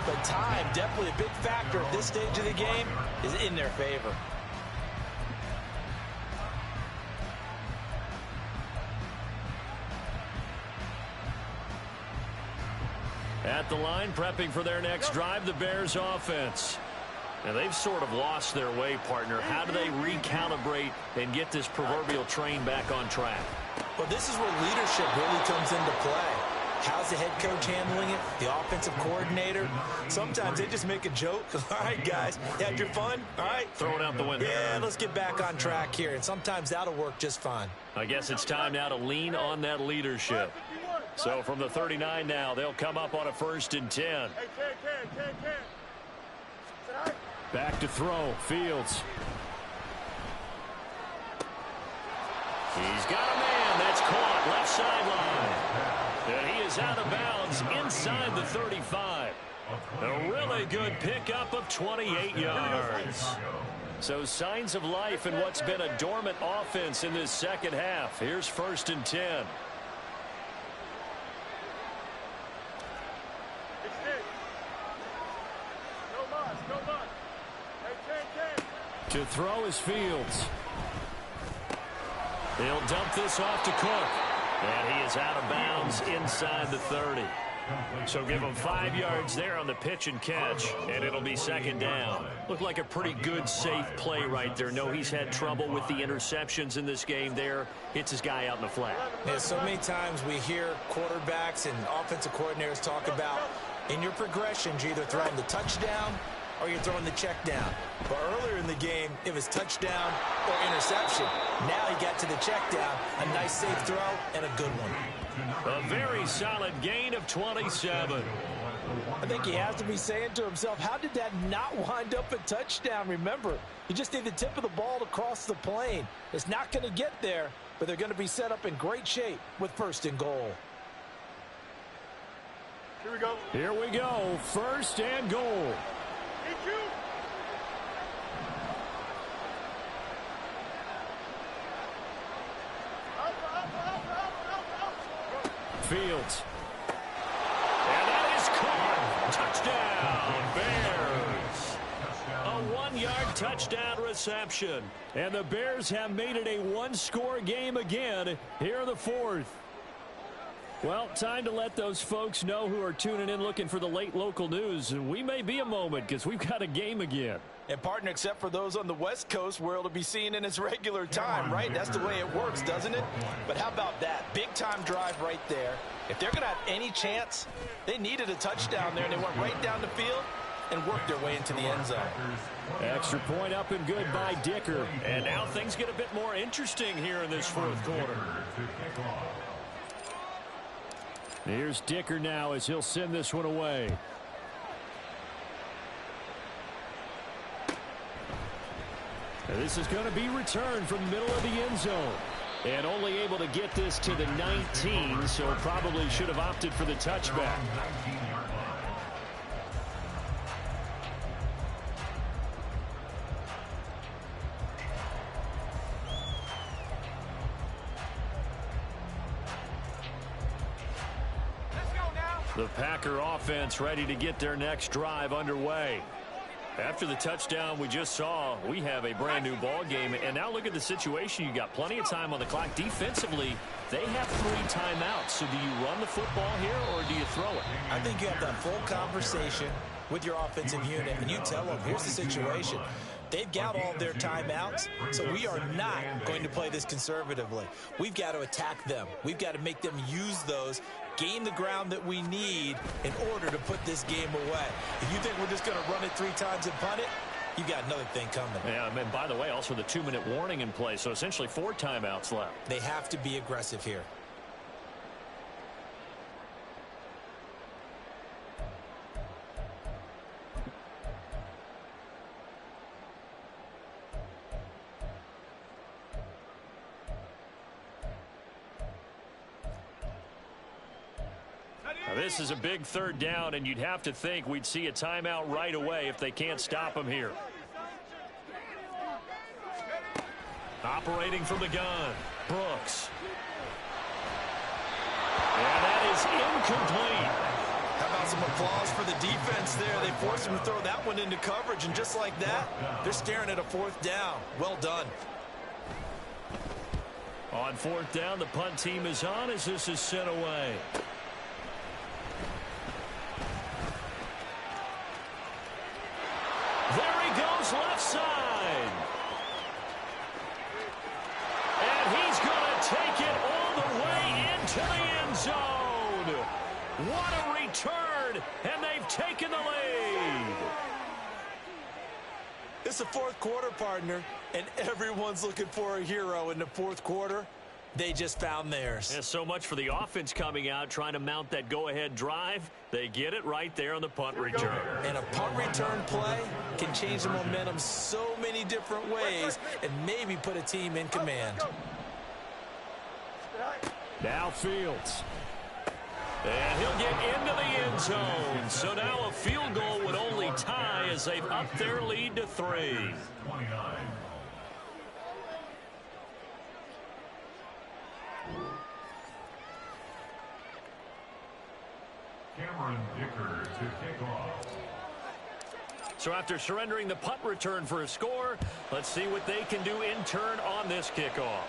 But time, definitely a big factor at this stage of the game, is in their favor. At the line, prepping for their next drive, the Bears offense. And they've sort of lost their way, partner. How do they recalibrate and get this proverbial train back on track? Well, this is where leadership really comes into play. How's the head coach handling it? The offensive coordinator? Sometimes they just make a joke. All right, guys, you had your fun? All right. Throw it out the window. Yeah, let's get back on track here. And sometimes that'll work just fine. I guess it's time now to lean on that leadership. So from the 39 now, they'll come up on a 1st and 10. Back to throw. Fields. He's got a man. That's caught. Left sideline. And he is out of bounds inside the 35. A really good pickup of 28 yards. So signs of life in what's been a dormant offense in this second half. Here's 1st and 10. To throw is Fields. They'll dump this off to Cook. And he is out of bounds inside the 30. So give him 5 yards there on the pitch and catch, and it'll be 2nd down. Looked like a pretty good, safe play right there. No, he's had trouble with the interceptions in this game there. Hits his guy out in the flat. Yeah, so many times we hear quarterbacks and offensive coordinators talk about in your progressions, you're either throwing the touchdown or you're throwing the check down. But earlier in the game, it was touchdown or interception. Now he got to the check down. A nice safe throw and a good one. A very solid gain of 27. I think he has to be saying to himself, how did that not wind up a touchdown? Remember, you just need the tip of the ball to cross the plane. It's not going to get there, but they're going to be set up in great shape with 1st and goal. Here we go. Here we go. 1st and goal. Fields. And that is caught. Touchdown, Bears. A 1-yard touchdown reception. And the Bears have made it a 1-score game again here in the 4th. Well, time to let those folks know who are tuning in looking for the late local news. We may be a moment because we've got a game again. And partner, except for those on the West Coast where it'll be seen in its regular time, right? That's the way it works, doesn't it? But how about that? Big time drive right there. If they're going to have any chance, they needed a touchdown there, and they went right down the field and worked their way into the end zone. Extra point up and good by Dicker. And now things get a bit more interesting here in this 4th quarter. Here's Dicker now as he'll send this one away. And this is going to be returned from the middle of the end zone. And only able to get this to the 19, so probably should have opted for the touchback. The Packer offense ready to get their next drive underway. After the touchdown we just saw, we have a brand new ball game. And now look at the situation. You got plenty of time on the clock. Defensively, they have 3 timeouts. So do you run the football here or do you throw it? I think you have that full conversation with your offensive unit, and you tell them, here's the situation. They've got all their timeouts, so we are not going to play this conservatively. We've got to attack them. We've got to make them use those, gain the ground that we need in order to put this game away. If you think we're just going to run it 3 times and punt it, you've got another thing coming. Yeah, and by the way, also the 2-minute warning in play, so essentially 4 timeouts left. They have to be aggressive here. Now, this is a big 3rd down, and you'd have to think we'd see a timeout right away if they can't stop them here. Operating from the gun, Brooks. And that is incomplete. How about some applause for the defense there? They forced him to throw that one into coverage, and just like that, they're staring at a fourth down. Well done. On fourth down, the punt team is on as this is sent away. There he goes, left side. And he's going to take it all the way into the end zone. What a return, and they've taken the lead. It's the fourth quarter, partner, and everyone's looking for a hero in the fourth quarter. They just found theirs. And so much for the offense coming out, trying to mount that go-ahead drive. They get it right there on the punt return. And a punt return play can change the momentum so many different ways and maybe put a team in command. Now Fields. And he'll get into the end zone. So now a field goal would only tie as they've upped their lead to 3. 29. Cameron Dicker to kick off. So after surrendering the punt return for a score, let's see what they can do in turn on this kickoff.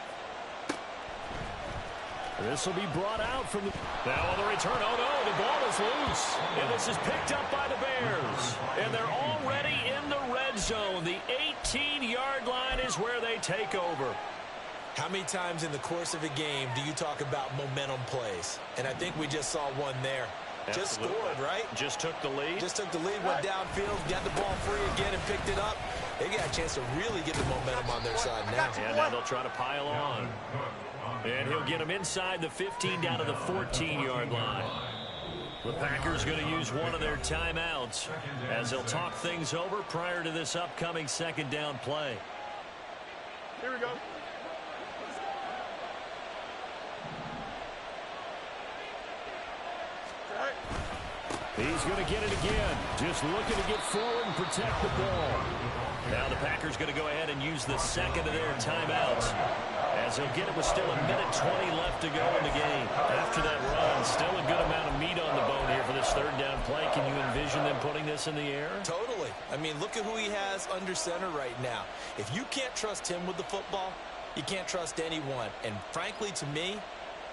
This will be brought out from the... Now on the return, oh no, the ball is loose. And this is picked up by the Bears. And they're already in the red zone. The 18-yard line is where they take over. How many times in the course of a game do you talk about momentum plays? And I think we just saw one there. Just Absolutely. scored, right? Just took the lead. Just took the lead, went downfield, got the ball free again and picked it up. They got a chance to really get the momentum on their side now. And now they'll try to pile on. And he'll get him inside the 15 down to the 14-yard line. The Packers going to use one of their timeouts as they'll talk things over prior to this upcoming second down play. Here we go. He's going to get it again. Just looking to get forward and protect the ball. Now the Packers going to go ahead and use the second of their timeouts as they'll get it with still 1:20 left to go in the game. After that run, still a good amount of meat on the bone here for this third down play. Can you envision them putting this in the air? Totally. I mean, look at who he has under center right now. If you can't trust him with the football, you can't trust anyone. And frankly, to me,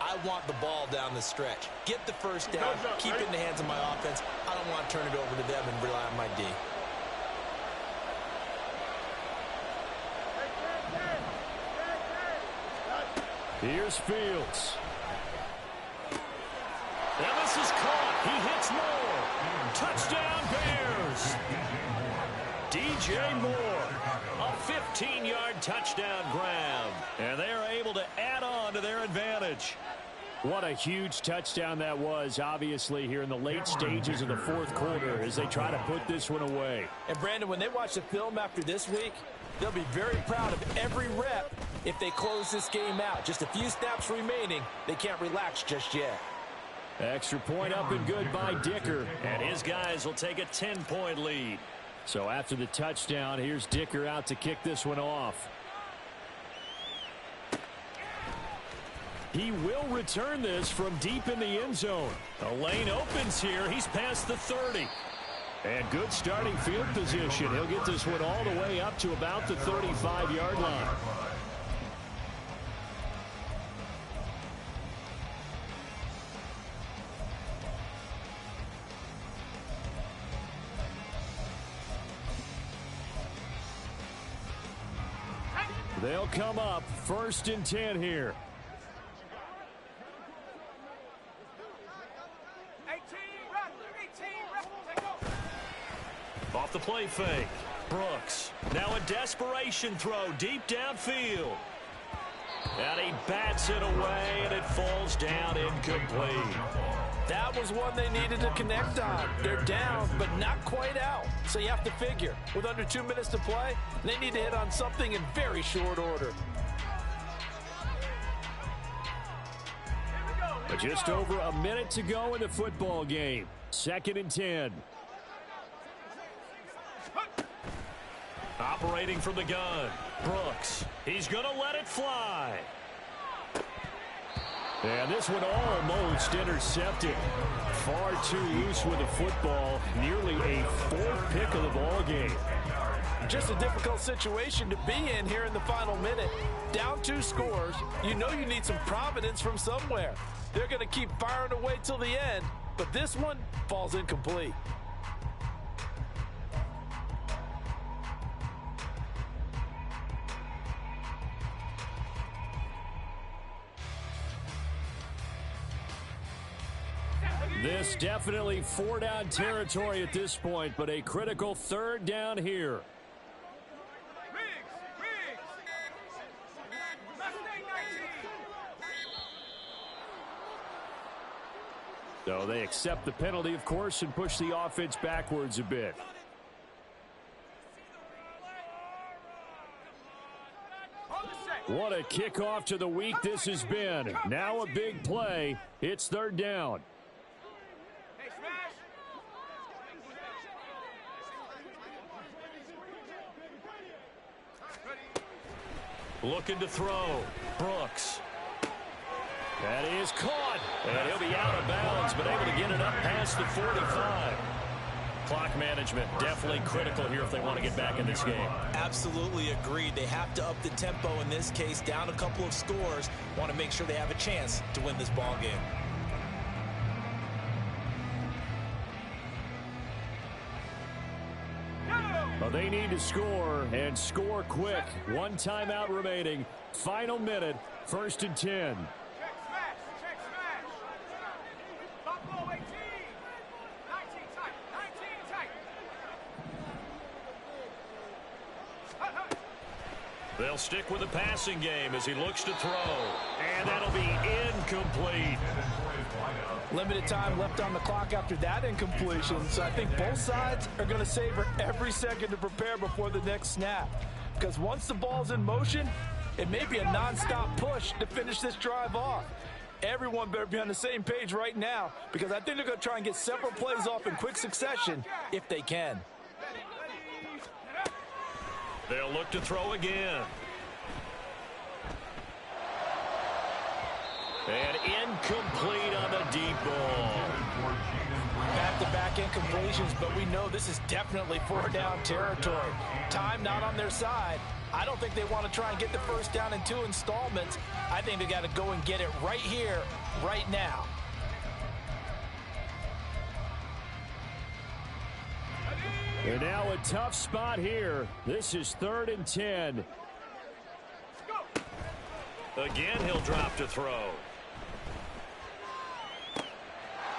I want the ball down the stretch. Get the first down, keep it in the hands of my offense. I don't want to turn it over to them and rely on my D. Here's Fields. And this is caught. He hits Moore. Touchdown, Bears. DJ Moore, a 15-yard touchdown grab. And they are able to add on to their advantage. What a huge touchdown that was, obviously, here in the late stages of the fourth quarter as they try to put this one away. And, Brandon, when they watch the film after this week, they'll be very proud of every rep if they close this game out. Just a few snaps remaining. They can't relax just yet. Extra point up and good by Dicker. And his guys will take a 10-point lead. So after the touchdown, here's Dicker out to kick this one off. He will return this from deep in the end zone. The lane opens here. He's past the 30. And good starting field position. He'll get this one all the way up to about the 35-yard line. They'll come up 1st and 10 here. 18, take over. Off the play fake. Brooks. Now a desperation throw deep downfield. And he bats it away, and it falls down incomplete. That was one they needed to connect on. They're down, but not quite out. So you have to figure, with under 2 minutes to play, they need to hit on something in very short order. But just over a minute to go in the football game. 2nd and 10. operating from the gun. Brooks. He's going to let it fly. And this one almost intercepted. Far too loose with the football. Nearly a fourth pick of the ball game. Just a difficult situation to be in here in the final minute. Down 2 scores. You know you need some providence from somewhere. They're going to keep firing away till the end, but this one falls incomplete. This definitely 4-down territory at this point, but a critical 3rd down here. So they accept the penalty, of course, and push the offense backwards a bit. What a kickoff to the week this has been. Now a big play. It's 3rd down. Looking to throw. Brooks. That is caught. And he'll be out of bounds, but able to get it up past the 45. Clock management definitely critical here if they want to get back in this game. Absolutely agreed. They have to up the tempo in this case. Down a couple of scores. Want to make sure they have a chance to win this ball game. Well, they need to score, and score quick. 1 timeout remaining. Final minute. 1st and 10. Check smash. Check smash. Buffalo 18. 19 tight. 19 tight. They'll stick with the passing game as he looks to throw. And that'll be incomplete. Limited time left on the clock after that incompletion, so I think both sides are going to savor every second to prepare before the next snap. Because once the ball's in motion, it may be a nonstop push to finish this drive off. Everyone better be on the same page right now, because I think they're going to try and get several plays off in quick succession if they can. They'll look to throw again. And incomplete on the deep ball. Back-to-back incompletions, but we know this is definitely 4-down territory. Time not on their side. I don't think they want to try and get the first down in 2 installments. I think they got to go and get it right here, right now. And now a tough spot here. This is 3rd and 10. Again, he'll drop to throw.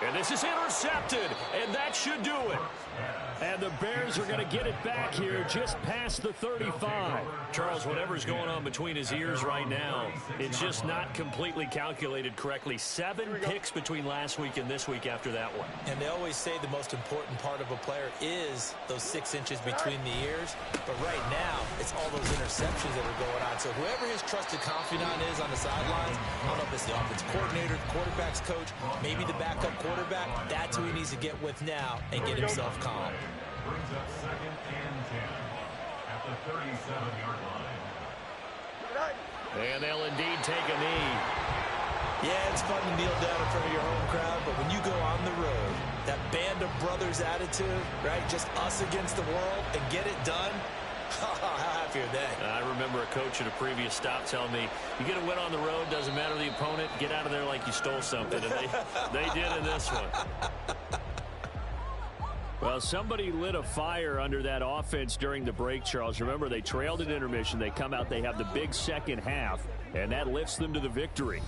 And this is intercepted, and that should do it. And the Bears are going to get it back here just past the 35. Charles, whatever's going on between his ears right now, it's just not completely calculated correctly. 7 picks between last week and this week after that one. And they always say the most important part of a player is those 6 inches between the ears. But right now, it's all those interceptions that are going on. So whoever his trusted confidant is on the sidelines, I don't know if it's the offense coordinator, the quarterback's coach, maybe the backup quarterback, that's who he needs to get with now and get himself calm. Brings up 2nd and 10 at the 37-yard line. And they'll indeed take a knee. Yeah, it's fun to kneel down in front of your home crowd, but when you go on the road, that band of brothers attitude, right, just us against the world and get it done, how happy are they? I remember a coach at a previous stop telling me, you get a win on the road, doesn't matter the opponent, get out of there like you stole something. And they did in this one. Well, somebody lit a fire under that offense during the break, Charles. Remember, they trailed at intermission. They come out, they have the big second half, and that lifts them to the victory.